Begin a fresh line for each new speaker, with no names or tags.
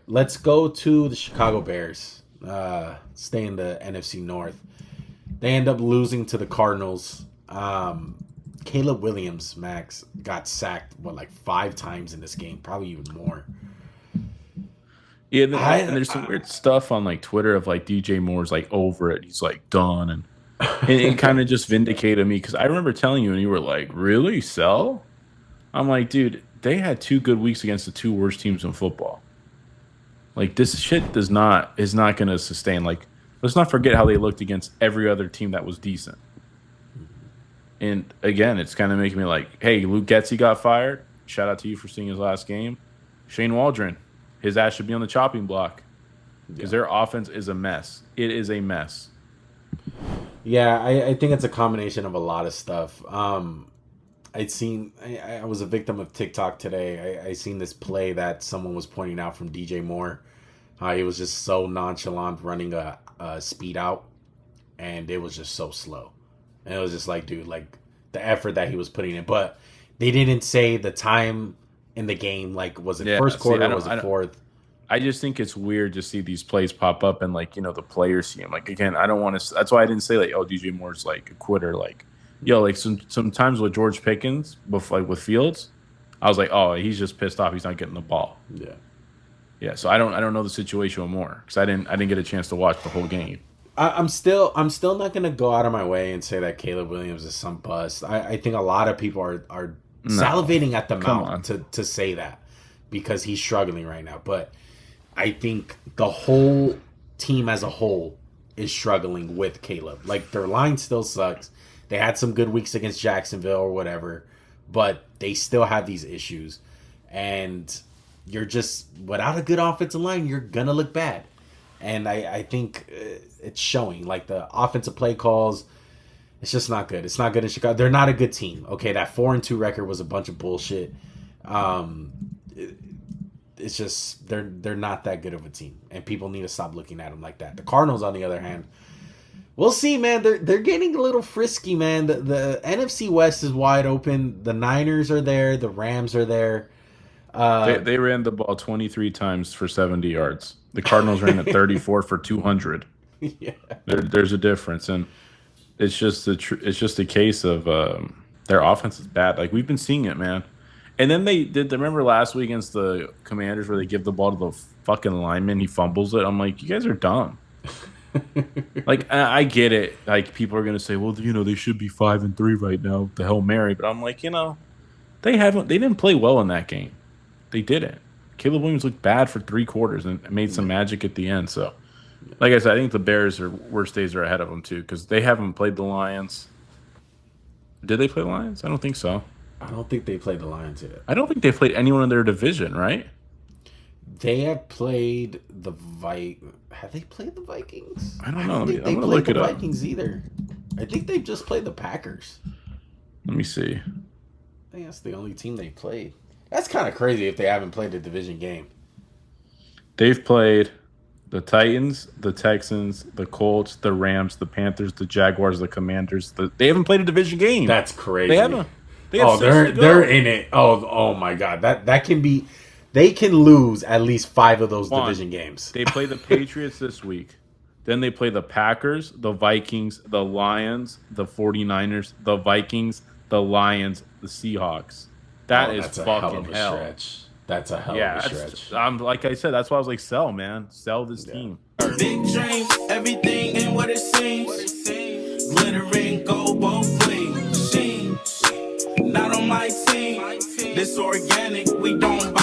let's go to the Chicago Bears. Stay in the NFC North. They end up losing to the Cardinals. Caleb Williams, Max, got sacked like 5 times in this game, probably even more.
Yeah, and there's some weird stuff on like Twitter of like DJ Moore's like over it. He's like done, and it kind of just vindicated me because I remember telling you, and you were like, "Really, sell?" I'm like, dude, they had 2 good weeks against the 2 worst teams in football. Like this shit is not going to sustain. Like, let's not forget how they looked against every other team that was decent. And again, it's kind of making me like, hey, Luke Getzey got fired. Shout out to you for seeing his last game. Shane Waldron, his ass should be on the chopping block because their offense is a mess. It is a mess.
Yeah, I think it's a combination of a lot of stuff. I was a victim of TikTok today. I seen this play that someone was pointing out from DJ Moore. He was just so nonchalant running a speed out, and it was just so slow. And it was just like, dude, like the effort that he was putting in. But they didn't say the time in the game. Like, was it first quarter? Or was it fourth?
I just think it's weird to see these plays pop up and like, the players see them. Like, again, I don't want to. That's why I didn't say like, oh, DJ Moore's like a quitter. Like, like sometimes with George Pickens, with Fields, I was like, oh, he's just pissed off. He's not getting the ball.
Yeah.
Yeah. So I don't know the situation more because I didn't get a chance to watch the whole game.
I'm still not gonna go out of my way and say that Caleb Williams is some bust. I think a lot of people are salivating at the mouth to say that because he's struggling right now. But I think the whole team as a whole is struggling with Caleb. Like their line still sucks. They had some good weeks against Jacksonville or whatever, but they still have these issues. And you're just without a good offensive line, you're gonna look bad. And I think it's showing. Like the offensive play calls, it's just not good. It's not good in Chicago. They're not a good team. Okay, that 4-2 record was a bunch of bullshit. It's just they're not that good of a team, and people need to stop looking at them like that. The Cardinals, on the other hand, we'll see, man. They're getting a little frisky, man. The NFC West is wide open. The Niners are there. The Rams are there.
They ran the ball 23 times for 70 yards. The Cardinals ran at 34 for 200.
Yeah.
There's a difference, and it's just a case of their offense is bad. Like we've been seeing it, man. And then they did. Remember last week against the Commanders where they give the ball to the fucking lineman, he fumbles it. I'm like, you guys are dumb. Like I get it. Like people are gonna say, well, they should be 5-3 right now with the Hail Mary, but I'm like, they didn't play well in that game. They didn't. Caleb Williams looked bad for 3 quarters and made some magic at the end. So, like I said, I think the Bears' worst days are ahead of them too because they haven't played the Lions. Did they play the Lions? I don't think so.
I don't think they played the Lions yet.
I don't think they played anyone in their division, right?
They have played the Have they played the Vikings?
I don't know.
I'm gonna look it up. Vikings either. I think they've just played the Packers.
Let me see.
I think that's the only team they played. That's kind of crazy if they haven't played a division game.
They've played the Titans, the Texans, the Colts, the Rams, the Panthers, the Jaguars, the Commanders. They haven't played a division game.
That's crazy.
They haven't.
They're in it. Oh my God. That can be. They can lose at least 5 of those division games.
They play the Patriots this week. Then they play the Packers, the Vikings, the Lions, the 49ers, the Vikings, the Lions, the Seahawks. That is fucking hell.
Stretch. That's a hell of a stretch.
Like I said, that's why I was like, sell, man. Sell this team.
Big dreams, everything ain't what it seems. Glittering gold, both clean. Not on my team. This organic, we don't